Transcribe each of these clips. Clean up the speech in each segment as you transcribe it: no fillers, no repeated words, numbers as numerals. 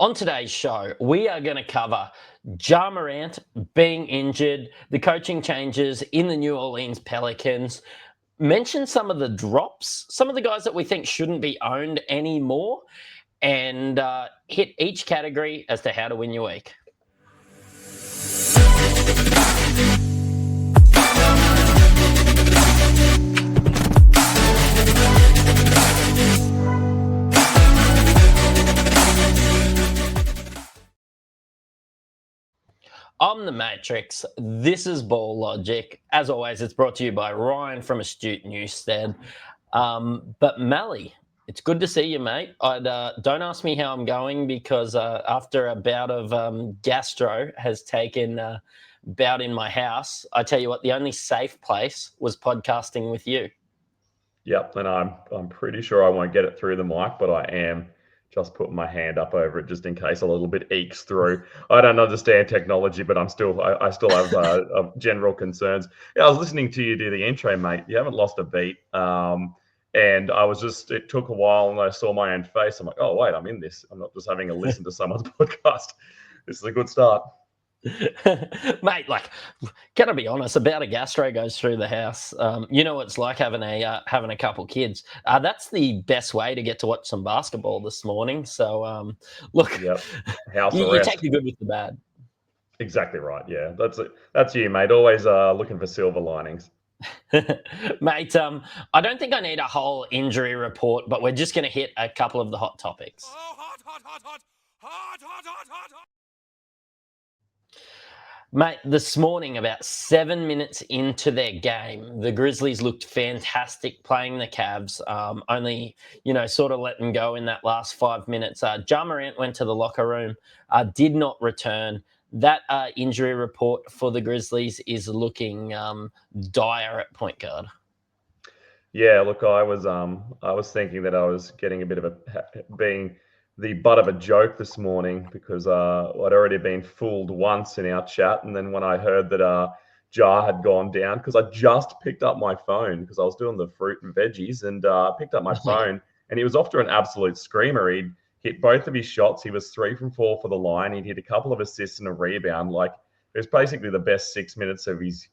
On today's show, we are going to cover Morant being injured, the coaching changes in the New Orleans Pelicans, mention some of the drops, some of the guys that we think shouldn't be owned anymore, and hit each category as to how to win your week. I'm the Matrix. This is Ball Logic. As always, it's brought to you by Ryan from Astute Newstead. But Malley, it's good to see you, mate. Don't ask me how I'm going because after a bout of gastro has taken bout in my house, I tell you what, the only safe place was podcasting with you. Yep, and I'm pretty sure I won't get it through the mic, but I am just putting my hand up over it just in case a little bit ekes through. I don't understand technology, but I still have general concerns. Yeah, I was listening to you do the intro, mate. You haven't lost a beat. And it took a while, and I saw my own face. I'm like, oh wait, I'm in this. I'm not just having a listen to someone's podcast. This is a good start. Mate, like, can I be honest? About a gastro goes through the house. You know what it's like having a couple kids. That's the best way to get to watch some basketball this morning. So, look, yep. House you arrest. take the good with the bad. Exactly right. Yeah, that's you, mate. Always looking for silver linings. Mate, I don't think I need a whole injury report, but we're just going to hit a couple of the hot topics. Oh, hot. Mate, this morning, about 7 minutes into their game, the Grizzlies looked fantastic playing the Cavs, only, sort of letting go in that last 5 minutes. Morant went to the locker room, did not return. That injury report for the Grizzlies is looking dire at point guard. Yeah, look, I was thinking that I was getting a bit of being the butt of a joke this morning because I'd already been fooled once in our chat, and then when I heard that Jar had gone down, because I just picked up my phone because I was doing the fruit and veggies, and picked up my phone, and he was off to an absolute screamer. He'd hit both of his shots. He was 3 from 4 for the line. He'd hit a couple of assists and a rebound. Like, it was basically the best 6 minutes of his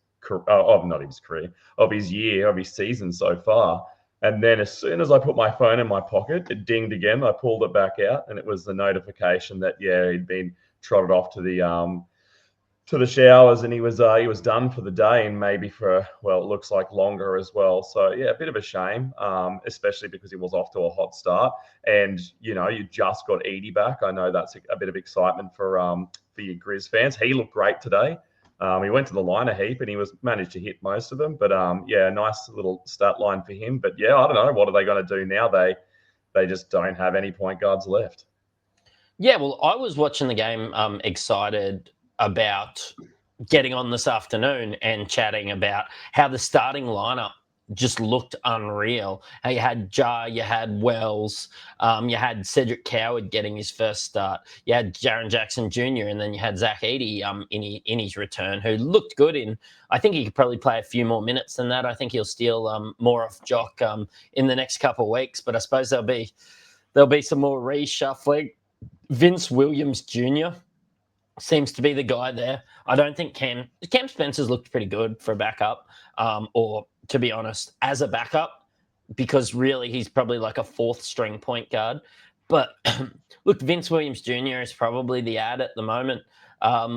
his season so far. And then as soon as I put my phone in my pocket, it dinged again. I pulled it back out, and it was the notification that he'd been trotted off to the showers, and he was done for the day, and maybe for it looks like longer as well. So yeah, a bit of a shame, especially because he was off to a hot start, and you just got Edie back. I know that's a bit of excitement for your Grizz fans. He looked great today. He went to the line a heap, and he managed to hit most of them. But a nice little stat line for him. But yeah, I don't know, what are they going to do now? They just don't have any point guards left. Yeah, well, I was watching the game excited about getting on this afternoon and chatting about how the starting lineup just looked unreal. You had Jar, you had Wells, you had Cedric Coward getting his first start, you had Jaren Jackson Jr., and then you had Zach Edey in his return, who looked good in. I think he could probably play a few more minutes than that. I think he'll steal more off Jock in the next couple of weeks, but I suppose there'll be some more reshuffling. Vince Williams Jr. seems to be the guy there. I don't think Cam Spencer's looked pretty good for a backup, or to be honest, as a backup, because really he's probably like a 4th string point guard. But look, Vince Williams Jr. is probably the ad at the moment,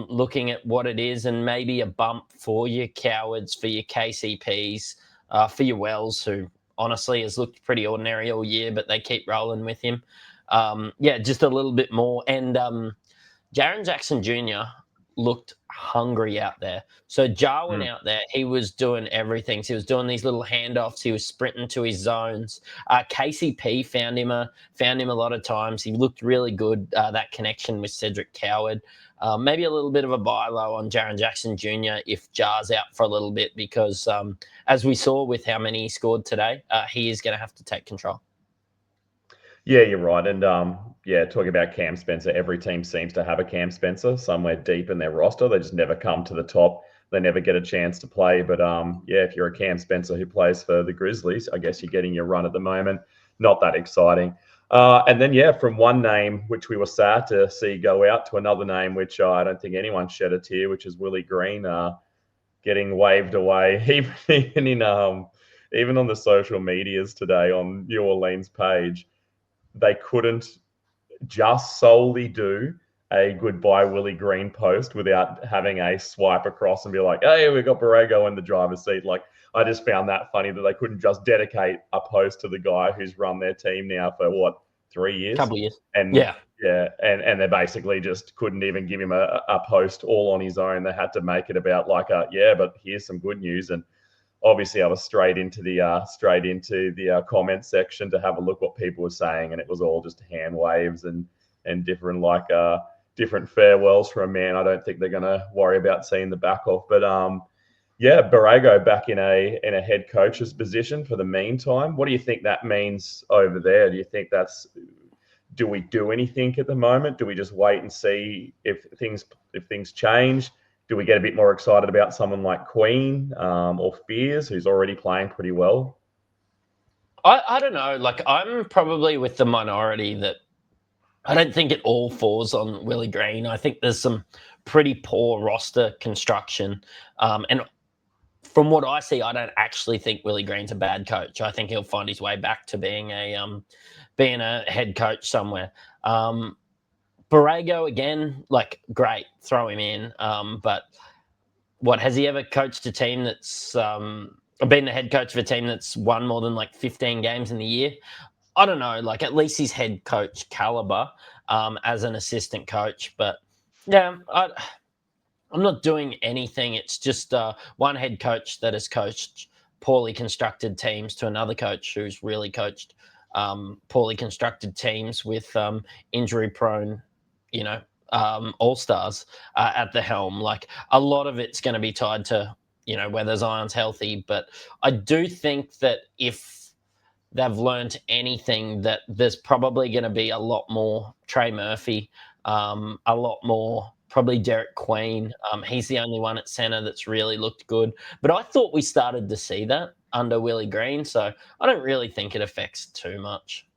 looking at what it is, and maybe a bump for your Cowards, for your KCPs, for your Wells, who honestly has looked pretty ordinary all year, but they keep rolling with him. Just a little bit more. And Jaren Jackson Jr. looked hungry out there. So Jar went out there. He was doing everything. So he was doing these little handoffs. He was sprinting to his zones. KCP found him a lot of times. He looked really good, that connection with Cedric Coward. Maybe a little bit of a buy low on Jaren Jackson Jr. if Jar's out for a little bit because, as we saw with how many he scored today, he is going to have to take control. Yeah, you're right. And talking about Cam Spencer, every team seems to have a Cam Spencer somewhere deep in their roster. They just never come to the top. They never get a chance to play. But if you're a Cam Spencer who plays for the Grizzlies, I guess you're getting your run at the moment. Not that exciting. And then, yeah, from one name, which we were sad to see go out, to another name, which I don't think anyone shed a tear, which is Willie Green, getting waved away. Even on the social medias today on New Orleans page, they couldn't just solely do a goodbye Willie Green post without having a swipe across and be like, hey, we got Borrego in the driver's seat. Like, I just found that funny that they couldn't just dedicate a post to the guy who's run their team now for what, 3 years? Couple of years. And and they basically just couldn't even give him a post all on his own. They had to make it about like but here's some good news. And obviously I was straight into the comment section to have a look what people were saying, and it was all just hand waves and different different farewells for a man I don't think they're going to worry about seeing the back of. But Borrego back in a head coach's position for the meantime. What do you think that means over there? Do you think do we do anything at the moment? Do we just wait and see if things change? Do we get a bit more excited about someone like Queen or Fears, who's already playing pretty well? I don't know. Like, I'm probably with the minority that I don't think it all falls on Willie Green. I think there's some pretty poor roster construction. And from what I see, I don't actually think Willie Green's a bad coach. I think he'll find his way back to being a head coach somewhere. Borrego, again, like, great, throw him in. But what, has he ever coached a team that's been the head coach of a team that's won more than like 15 games in the year? I don't know. Like, at least he's head coach caliber as an assistant coach. But yeah, I'm not doing anything. It's just one head coach that has coached poorly constructed teams to another coach who's really coached poorly constructed teams with injury-prone, all-stars at the helm. Like, a lot of it's going to be tied to, whether Zion's healthy. But I do think that if they've learned anything, that there's probably going to be a lot more Trey Murphy, a lot more probably Derek Queen. He's the only one at centre that's really looked good. But I thought we started to see that under Willie Green, so I don't really think it affects too much.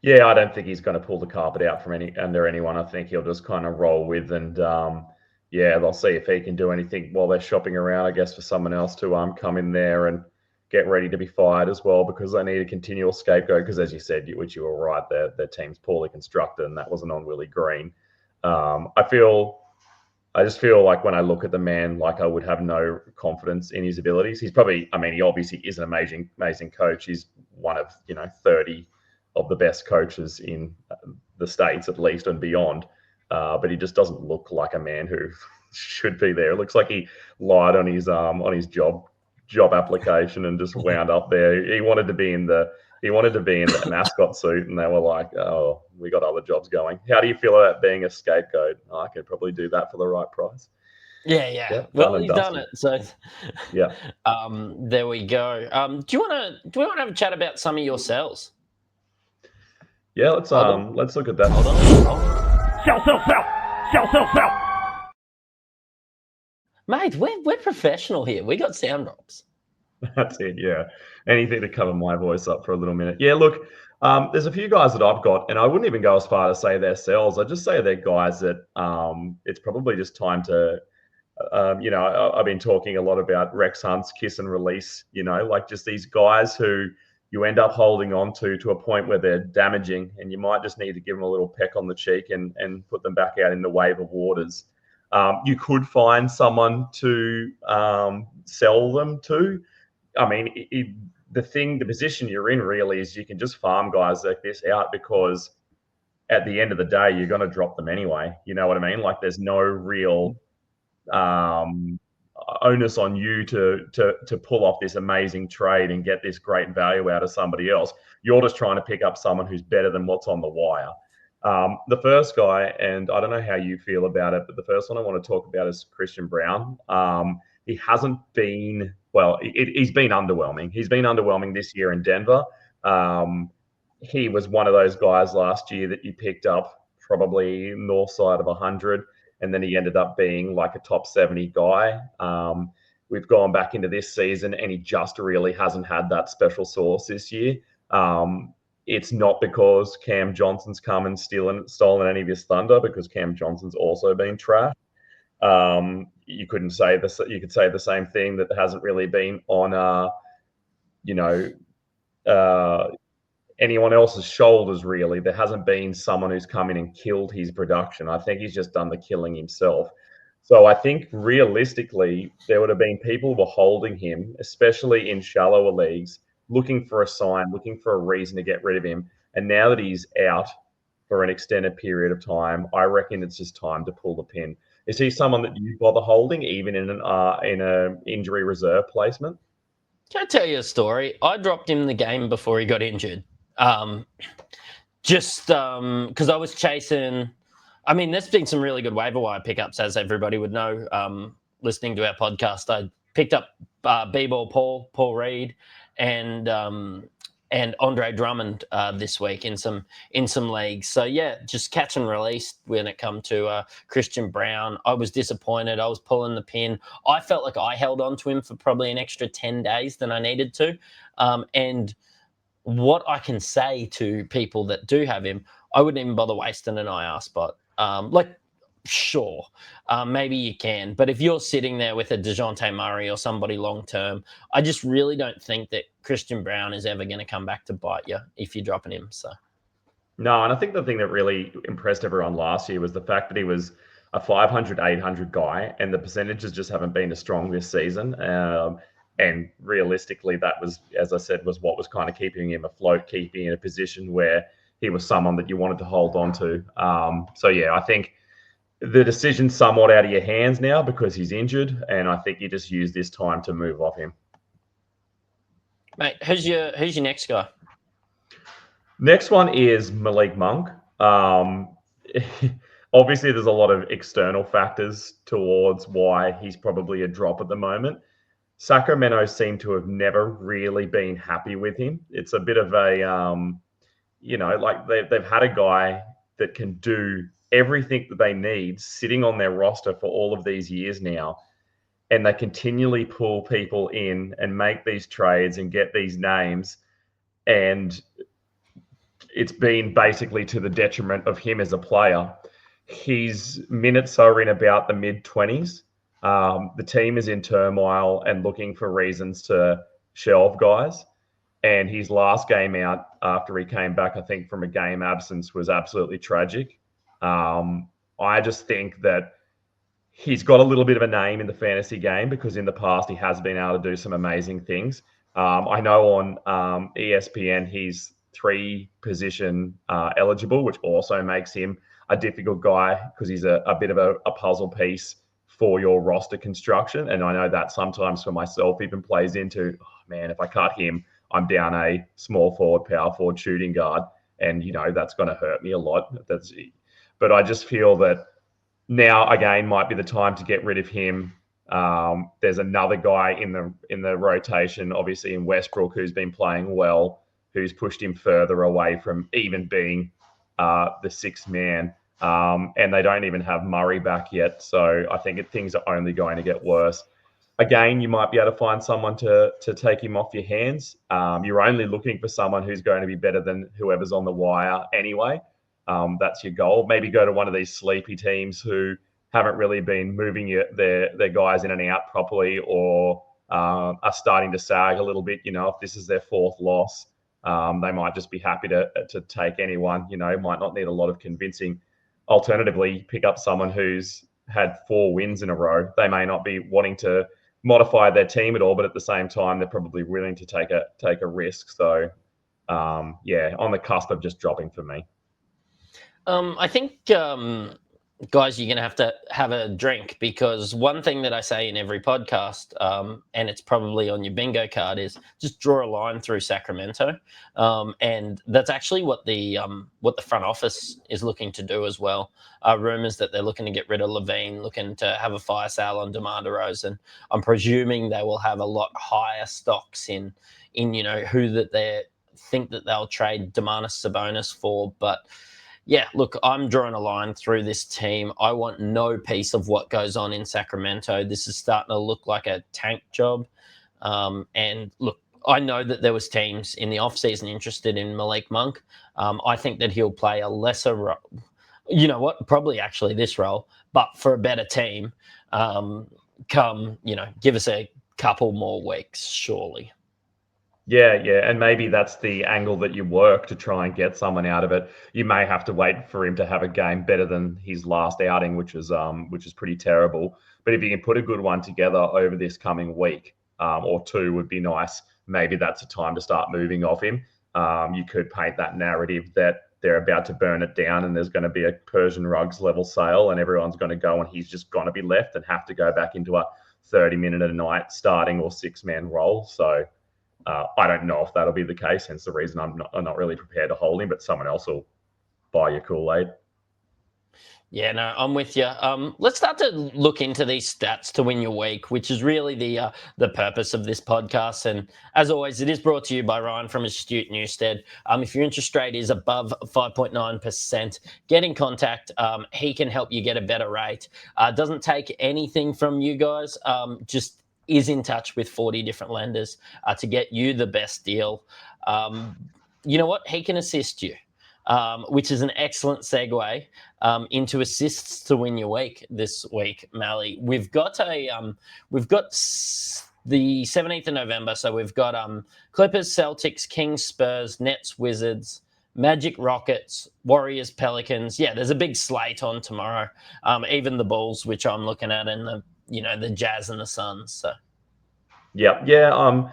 Yeah, I don't think he's going to pull the carpet out from under anyone. I think he'll just kind of roll with, and they'll see if he can do anything while they're shopping around, I guess, for someone else to come in there and get ready to be fired as well, because they need a continual scapegoat. Because, as you said, which you were right, their team's poorly constructed, and that wasn't on Willie Green. I just feel like when I look at the man, like, I would have no confidence in his abilities. He's probably, he obviously is an amazing coach. He's one of 30 of the best coaches in the States, at least, and beyond. But he just doesn't look like a man who should be there. It looks like he lied on his job application and just wound up there. He wanted to be in the mascot suit, and they were like, "Oh, we got other jobs going." How do you feel about being a scapegoat? I could probably do that for the right price. Yeah. Well, he's done it. So yeah. There we go. Do we want to have a chat about some of your sells? Yeah, let's look at that. Hold on. Sell. Mate, we're professional here. We got sound drops. That's it, yeah. Anything to cover my voice up for a little minute. Yeah, look, there's a few guys that I've got, and I wouldn't even go as far to say they're sells. I'd just say they're guys that it's probably just time to, I've been talking a lot about Rex Hunt's kiss and release, like just these guys who you end up holding on to a point where they're damaging, and you might just need to give them a little peck on the cheek and put them back out in the waiver waters. You could find someone to sell them to. The position you're in really is you can just farm guys like this out, because at the end of the day, you're going to drop them anyway. You know what I mean? Like, there's no real onus on you to pull off this amazing trade and get this great value out of somebody else. You're just trying to pick up someone who's better than what's on the wire. The first guy, and I don't know how you feel about it, but the first one I want to talk about is Christian Braun. He hasn't been, he's been underwhelming. He's been underwhelming this year in Denver. He was one of those guys last year that you picked up probably north side of 100, and then he ended up being like a top 70 guy. We've gone back into this season, and he just really hasn't had that special sauce this year. it's not because Cam Johnson's come and stolen any of his thunder, because Cam Johnson's also been trashed. You couldn't say this. You could say the same thing that hasn't really been on, anyone else's shoulders. Really, there hasn't been someone who's come in and killed his production. I think he's just done the killing himself. So I think realistically, there would have been people who were holding him, especially in shallower leagues, looking for a sign, looking for a reason to get rid of him. And now that he's out for an extended period of time, I reckon it's just time to pull the pin. Is he someone that you bother holding, even in an injury reserve placement? Can I tell you a story? I dropped him the game before he got injured. Just because I was chasing. I mean, there's been some really good waiver wire pickups, as everybody would know. Listening to our podcast, I picked up B-ball Paul Reed, and Andre Drummond this week in some leagues. So yeah, just catch and release when it come to Christian Brown. I was disappointed. I was pulling the pin. I felt like I held on to him for probably an extra 10 days than I needed to. And what I can say to people that do have him, I wouldn't even bother wasting an IR spot. Sure, maybe you can. But if you're sitting there with a DeJounte Murray or somebody long-term, I just really don't think that Christian Brown is ever going to come back to bite you if you're dropping him. So No, and I think the thing that really impressed everyone last year was the fact that he was a 500, 800 guy, and the percentages just haven't been as strong this season. And realistically, that was, as I said, was what was kind of keeping him afloat, keeping him in a position where he was someone that you wanted to hold on to. So yeah, I think the decision's somewhat out of your hands now because he's injured, and I think you just use this time to move off him. Mate, who's your next guy? Next one is Malik Monk. Obviously, there's a lot of external factors towards why he's probably a drop at the moment. Sacramento seem to have never really been happy with him. It's a bit of a, like they've had a guy that can do everything that they need sitting on their roster for all of these years now. And they continually pull people in and make these trades and get these names. And it's been basically to the detriment of him as a player. His minutes are in about the mid-20s. The team is in turmoil and looking for reasons to shelve guys. And his last game out after he came back, I think, from a game absence was absolutely tragic. I just think that he's got a little bit of a name in the fantasy game because in the past he has been able to do some amazing things. I know on ESPN he's 3-position eligible, which also makes him a difficult guy because he's a bit of a puzzle piece for your roster construction. And I know that sometimes for myself even plays into, oh, man, if I cut him, I'm down a small forward, power forward shooting guard. And, that's going to hurt me a lot. But I just feel that now, again, might be the time to get rid of him. There's another guy in the rotation, obviously in Westbrook, who's been playing well, who's pushed him further away from even being the sixth man. And they don't even have Murray back yet. So I think things are only going to get worse. Again, you might be able to find someone to take him off your hands. You're only looking for someone who's going to be better than whoever's on the wire anyway. That's your goal. Maybe go to one of these sleepy teams who haven't really been moving their guys in and out properly, or are starting to sag a little bit. If this is their fourth loss, they might just be happy to take anyone. Might not need a lot of convincing. Alternatively, pick up someone who's had 4 wins in a row. They may not be wanting to modify their team at all, but at the same time, they're probably willing to take a risk. So, on the cusp of just dropping for me. I think, guys, you're going to have a drink, because one thing that I say in every podcast, and it's probably on your bingo card, is just draw a line through Sacramento. And that's actually what the front office is looking to do as well. Rumors that they're looking to get rid of Levine, looking to have a fire sale on DeMar DeRozan. I'm presuming they will have a lot higher stocks in who that they think that they'll trade Domantas Sabonis for, but yeah, look, I'm drawing a line through this team. I want no piece of what goes on in Sacramento. This is starting to look like a tank job. And look, I know that there was teams in the off-season interested in Malik Monk. I think that he'll play a lesser role. You know what? Probably actually this role, but for a better team. Give us a couple more weeks, surely. Yeah, and maybe that's the angle that you work to try and get someone out of it. You may have to wait for him to have a game better than his last outing, which is pretty terrible. But if you can put a good one together over this coming week or two, would be nice. Maybe that's a time to start moving off him. You could paint that narrative that they're about to burn it down and there's going to be a Persian rugs level sale and everyone's going to go and he's just going to be left and have to go back into a 30-minute a night starting or 6-man role. So I don't know if that'll be the case, hence the reason I'm not really prepared to hold him, but someone else will buy your Kool-Aid. Yeah, no, I'm with you. Let's start to look into these stats to win your week, which is really the purpose of this podcast. And as always, it is brought to you by Ryan from Astute Newstead. If your interest rate is above 5.9%, get in contact. He can help you get a better rate. Doesn't take anything from you guys. Just is in touch with 40 different lenders to get you the best deal. You know what? He can assist you. Which is an excellent segue into assists to win your week this week, Malley. We've got the 17th of November, so we've got Clippers, Celtics, Kings, Spurs, Nets, Wizards, Magic, Rockets, Warriors, Pelicans. Yeah, there's a big slate on tomorrow. Even the Bulls, which I'm looking at, and the Jazz and the Suns. So, yeah.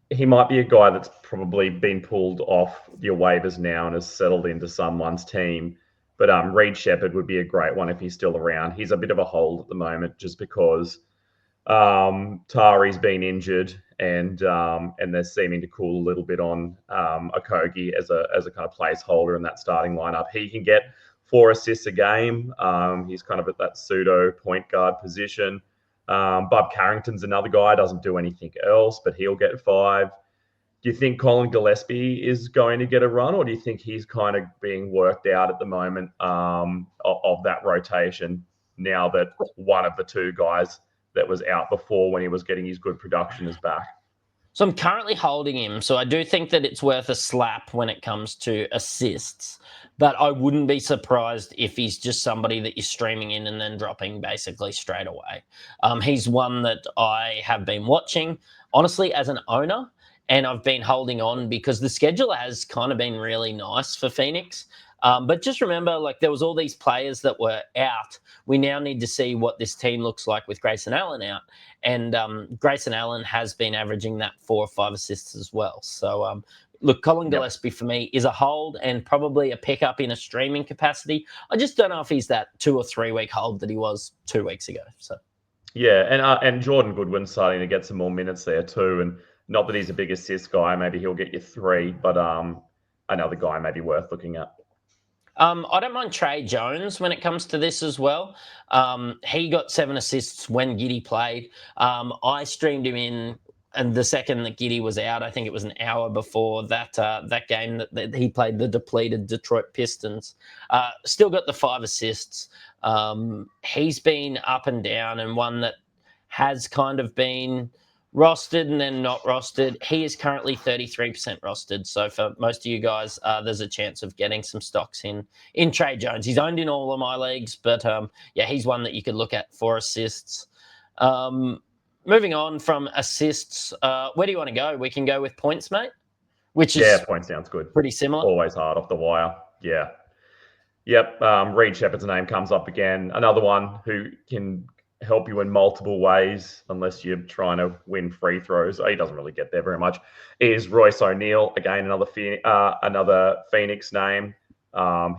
He might be a guy that's probably been pulled off your waivers now and has settled into someone's team. But Reed Shepherd would be a great one if he's still around. He's a bit of a hold at the moment just because Tari's been injured and they're seeming to cool a little bit on Okogie as a kind of placeholder in that starting lineup. He can get 4 assists a game. He's kind of at that pseudo point guard position. Bob Carrington's another guy, doesn't do anything else, but he'll get 5. Do you think Colin Gillespie is going to get a run, or do you think he's kind of being worked out at the moment of that rotation now that one of the 2 guys that was out before when he was getting his good production is back? So I'm currently holding him. So I do think that it's worth a slap when it comes to assists. But I wouldn't be surprised if he's just somebody that you're streaming in and then dropping basically straight away. He's one that I have been watching, honestly, as an owner. And I've been holding on because the schedule has kind of been really nice for Phoenix. But just remember, there was all these players that were out. We now need to see what this team looks like with Grayson Allen out. And Grayson Allen has been averaging that 4 or 5 assists as well. So, look, Colin Gillespie for me is a hold and probably a pickup in a streaming capacity. I just don't know if he's that 2 or 3 week hold that he was 2 weeks ago. So, yeah, and Jordan Goodwin's starting to get some more minutes there too. And not that he's a big assist guy, maybe he'll get you 3, but another guy maybe worth looking at. I don't mind Trey Jones when it comes to this as well. He got 7 assists when Giddey played. I streamed him in, and the second that Giddey was out, I think it was an hour before that game that he played the depleted Detroit Pistons. Still got the 5 assists. He's been up and down, and one that has kind of been rostered and then not rostered. He is currently 33% rostered. So for most of you guys, there's a chance of getting some stocks in Trey Jones. He's owned in all of my leagues, but he's one that you could look at for assists. Moving on from assists, where do you want to go? We can go with points, mate. Points sounds good. Pretty similar. Always hard off the wire. Yeah. Yep. Reed Shepherd's name comes up again. Another one who can help you in multiple ways, unless you're trying to win free throws. He doesn't really get there very much. Is Royce O'Neal, again, another Phoenix name.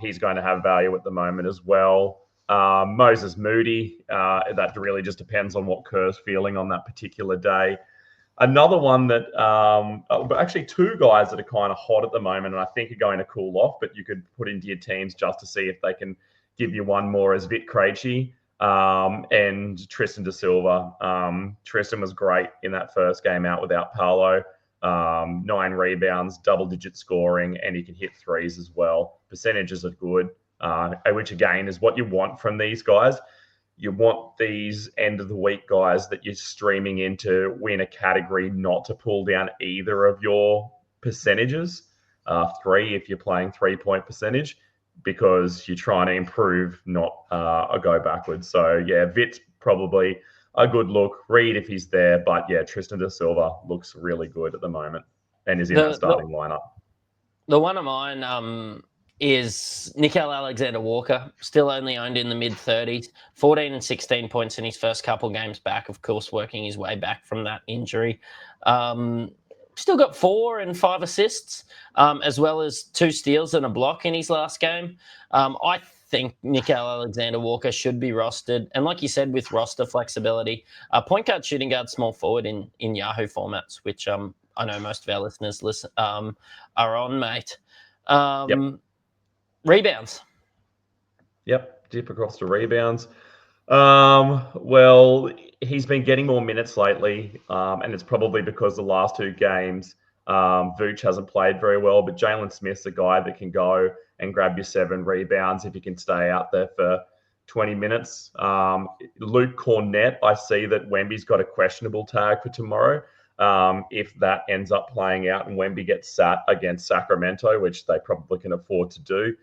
He's going to have value at the moment as well. Moses Moody, that really just depends on what Kerr's feeling on that particular day. Another one that, actually 2 guys that are kind of hot at the moment and I think are going to cool off, but you could put into your teams just to see if they can give you one more, is Vit Krejci and Tristan da Silva. Tristan was great in that first game out without Paolo. 9 rebounds, double-digit scoring, and he can hit 3s as well. Percentages are good, which again is what you want from these guys. you want these end of the week guys that you're streaming in to win a category, not to pull down either of your percentages. 3 if you're playing 3-point percentage, because you're trying to improve, not a go backwards. So yeah, Vit's probably a good look. Reed if he's there, but yeah, Tristan da Silva looks really good at the moment and is in that starting lineup. The one of mine is Nickel Alexander-Walker, still only owned in the mid-30s, 14 and 16 points in his first couple games back, of course, working his way back from that injury. Still got 4 and 5 assists, as well as 2 steals and a block in his last game. I think Nickel Alexander-Walker should be rostered. And like you said, with roster flexibility, point guard, shooting guard, small forward in Yahoo formats, which I know most of our listeners are on, mate. Rebounds. Yep, dip across to rebounds. Well, he's been getting more minutes lately, and it's probably because the last 2 games, Vooch hasn't played very well, but Jalen Smith's a guy that can go and grab your 7 rebounds if you can stay out there for 20 minutes. Luke Cornett, I see that Wemby's got a questionable tag for tomorrow. If that ends up playing out and Wemby gets sat against Sacramento, which they probably can afford to do,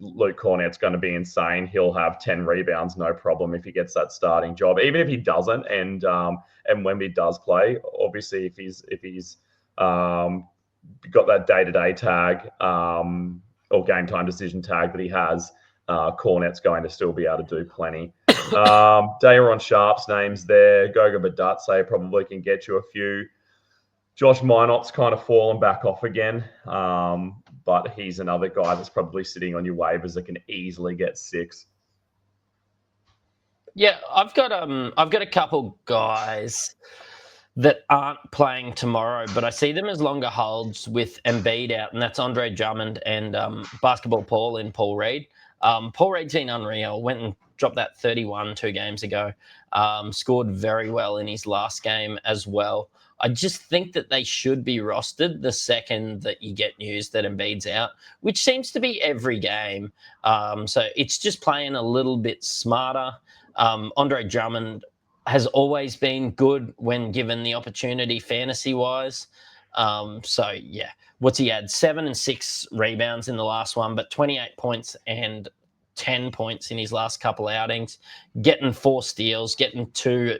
Luke Cornett's going to be insane. He'll have 10 rebounds, no problem, if he gets that starting job. Even if he doesn't, and Wemby does play, obviously, if he's got that day-to-day tag or game time decision tag that he has, Cornett's going to still be able to do plenty. Daron Sharp's name's there. Goga Badatse probably can get you a few. Josh Minot's kind of fallen back off again, but he's another guy that's probably sitting on your waivers that can easily get 6. Yeah, I've got a couple guys that aren't playing tomorrow, but I see them as longer holds with Embiid out, and that's Andre Drummond and Basketball Paul in Paul Reed. Paul Reed's been unreal. Went and dropped that 31 2 games ago. Scored very well in his last game as well. I just think that they should be rostered the second that you get news that Embiid's out, which seems to be every game. So it's just playing a little bit smarter. Andre Drummond has always been good when given the opportunity fantasy-wise. So, yeah, what's he had? 7 and 6 rebounds in the last one, but 28 points and 10 points in his last couple outings, getting 4 steals, getting 2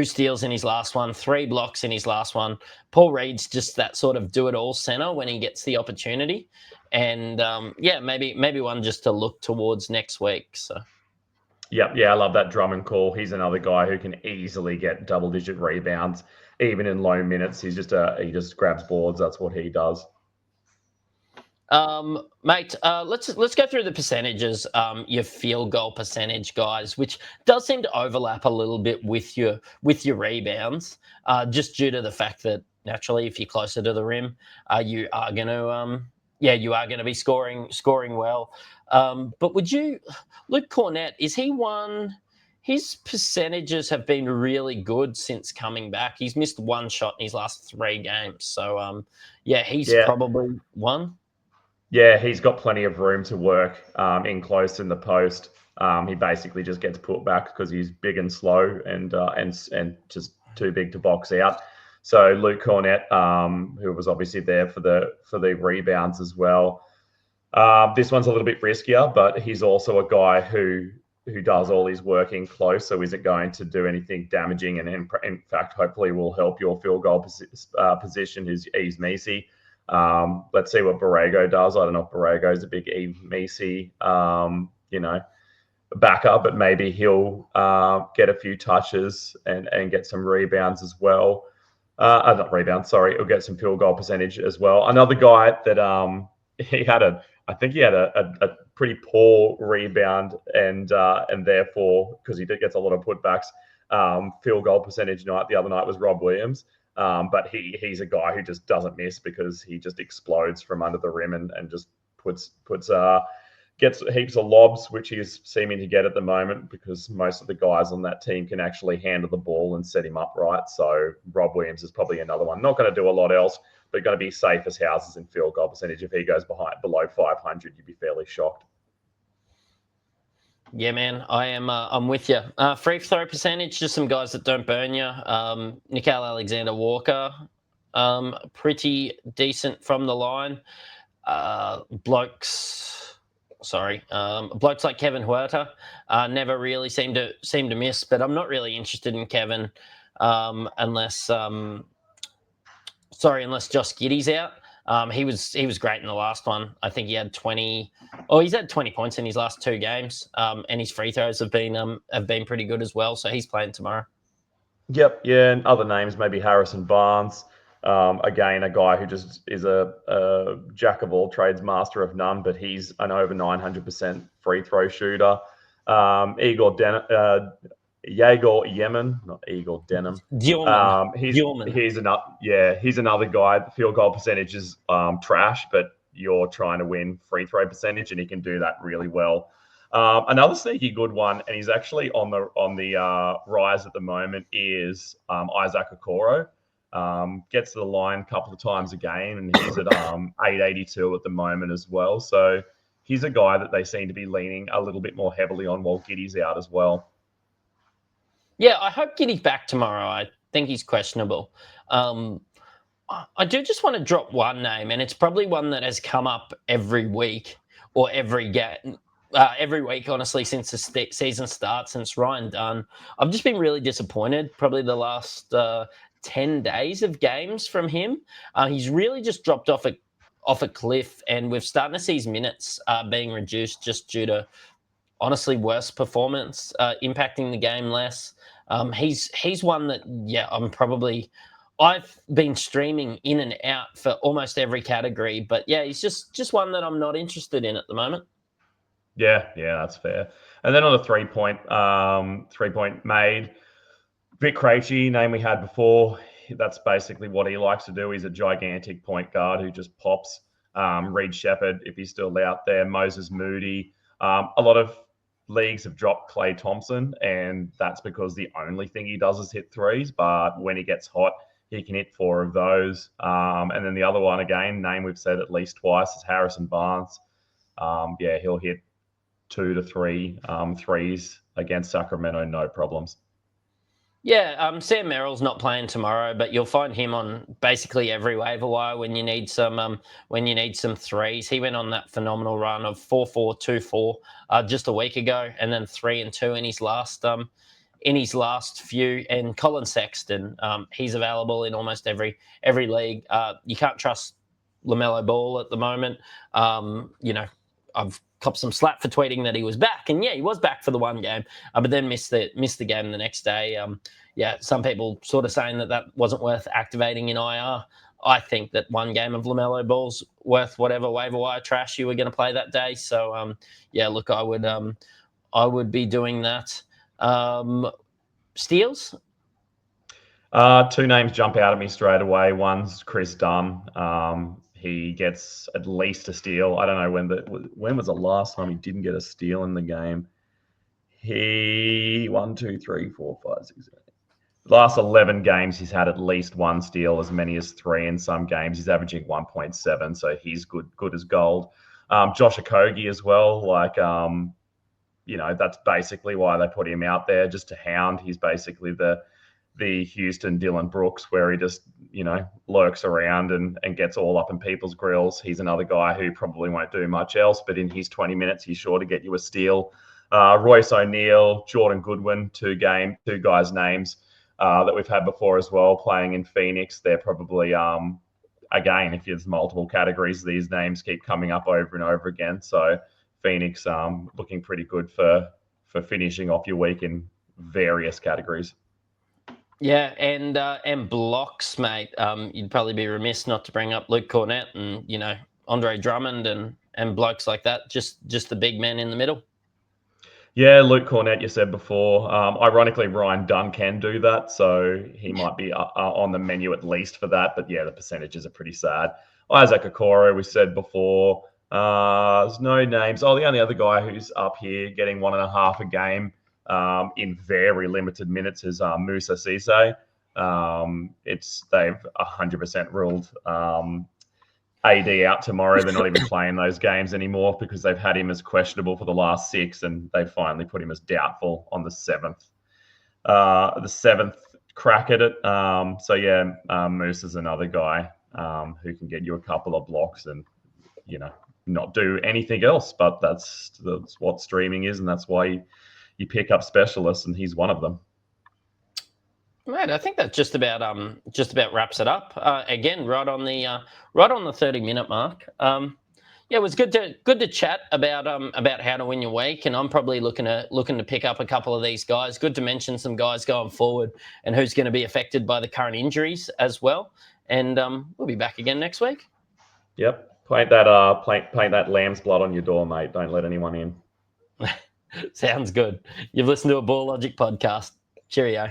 steals in his last one, 3 blocks in his last one. Paul Reed's just that sort of do-it-all center when he gets the opportunity. And, maybe one just to look towards next week. So. Yep, yeah, I love that Drummond call. He's another guy who can easily get double-digit rebounds, even in low minutes. He just grabs boards. That's what he does. Mate, let's go through the percentages, your field goal percentage, guys, which does seem to overlap a little bit with your rebounds, just due to the fact that naturally, if you're closer to the rim, you are going to be scoring well. But Luke Cornett, is he one? His percentages have been really good since coming back. He's missed 1 shot in his last 3 games. So, he's probably one. Yeah, he's got plenty of room to work in close in the post. He basically just gets put back because he's big and slow and just too big to box out. So Luke Cornett, who was obviously there for the rebounds as well. This one's a little bit riskier, but he's also a guy who does all his work in close, so isn't going to do anything damaging, and in fact, hopefully will help your field goal position. Is Yves Messi. Let's see what Borrego does. I don't know if Borrego's a big Yves Messi, backer, but maybe he'll get a few touches and get some rebounds as well. Not rebounds, sorry. He'll get some field goal percentage as well. Another guy that I think he had a pretty poor rebound and therefore, because he gets a lot of putbacks, field goal percentage night the other night was Rob Williams. But he's a guy who just doesn't miss because he just explodes from under the rim and just gets heaps of lobs, which he's seeming to get at the moment because most of the guys on that team can actually handle the ball and set him up right. So Rob Williams is probably another one. Not going to do a lot else, but going to be safe as houses in field goal percentage. If he goes below 500, you'd be fairly shocked. Yeah, man, I am. I'm with you. Free throw percentage, just some guys that don't burn you. Nickel Alexander-Walker, pretty decent from the line. Blokes like Kevin Huerta never really seem to miss. But I'm not really interested in Kevin unless Josh Giddey's out. He was great in the last one. I think he had 20. Oh, he's had 20 points in his last 2 games, and his free throws have been pretty good as well. So he's playing tomorrow. Yep, yeah, and other names maybe Harrison Barnes. Again, a guy who just is a jack of all trades, master of none, but he's an over 900% free throw shooter. Yegor Yemen, not Igor Denim. He's another guy. The field goal percentage is trash, but you're trying to win free throw percentage, and he can do that really well. Another sneaky good one, and he's actually on the rise at the moment, is Isaac Okoro. Gets to the line a couple of times a game, and he's at 882 at the moment as well. So he's a guy that they seem to be leaning a little bit more heavily on while Giddey's out as well. Yeah, I hope Giddey's back tomorrow. I think he's questionable. I do just want to drop one name, and it's probably one that has come up every week or every week, honestly, since the season starts, since Ryan Dunn. I've just been really disappointed, probably the last 10 days of games from him. He's really just dropped off a cliff, and we're starting to see his minutes being reduced just due to, honestly, worse performance, impacting the game less. He's one that, yeah, I've been streaming in and out for almost every category, but yeah, he's just one that I'm not interested in at the moment. Yeah, that's fair. And then on the 3-point made, Vic Krejci, name we had before, that's basically what he likes to do. He's a gigantic point guard who just pops. Reed Shepherd, if he's still out there, Moses Moody. A lot of leagues have dropped Klay Thompson, and that's because the only thing he does is hit threes. But when he gets hot, he can hit 4 of those. And then the other one, again, name we've said at least twice, is Harrison Barnes. He'll hit 2 to 3 threes against Sacramento, no problems. Yeah, Sam Merrill's not playing tomorrow, but you'll find him on basically every waiver wire when you need some threes. He went on that phenomenal run of 4-4, 2-4 just a week ago, and then 3 and 2 in his last few. And Colin Sexton, he's available in almost every league. You can't trust LaMelo Ball at the moment. I've copped some slap for tweeting that he was back, and yeah, he was back for the one game, but then missed the game the next day. Some people sort of saying that wasn't worth activating in IR. I think that one game of LaMelo Ball's worth whatever waiver wire trash you were going to play that day. So look, I would be doing that. Steals? 2 names jump out at me straight away. One's Chris Dunn. He gets at least a steal. I don't know when was the last time he didn't get a steal in the game. He 1, 2, 3, 4, 5, 6, 7. Last 11 games, he's had at least 1 steal, as many as 3 in some games. He's averaging 1.7, so he's good as gold. Josh Okogie as well. That's basically why they put him out there, just to hound. He's basically the Houston Dylan Brooks, where he just, lurks around and gets all up in people's grills. He's another guy who probably won't do much else, but in his 20 minutes, he's sure to get you a steal. Royce O'Neal, Jordan Goodwin, 2 guys' names that we've had before as well, playing in Phoenix. They're probably, again, if there's multiple categories, these names keep coming up over and over again. So Phoenix looking pretty good for finishing off your week in various categories. Yeah, and blocks, mate. You'd probably be remiss not to bring up Luke Cornett and Andre Drummond and blokes like that. Just the big men in the middle. Yeah, Luke Cornett, you said before. Ironically, Ryan Dunn can do that, so he might be on the menu at least for that. But yeah, the percentages are pretty sad. Isaac Okoro, we said before. There's no names. The only other guy who's up here getting 1.5 a game in very limited minutes is Musa Cisse. They've 100% ruled AD out tomorrow. They're not even playing those games anymore because they've had him as questionable for the last 6, and they finally put him as doubtful on the 7th. The 7th crack at it. Moose is another guy who can get you a couple of blocks and, not do anything else. But that's what streaming is, and that's why you pick up specialists, and he's one of them. Mate, I think that just about wraps it up. Again, right on the 30-minute mark. It was good to chat about how to win your week, and I'm probably looking to pick up a couple of these guys. Good to mention some guys going forward and who's going to be affected by the current injuries as well. And we'll be back again next week. Yep, paint that lamb's blood on your door, mate. Don't let anyone in. Sounds good. You've listened to a Ball Logic podcast. Cheerio.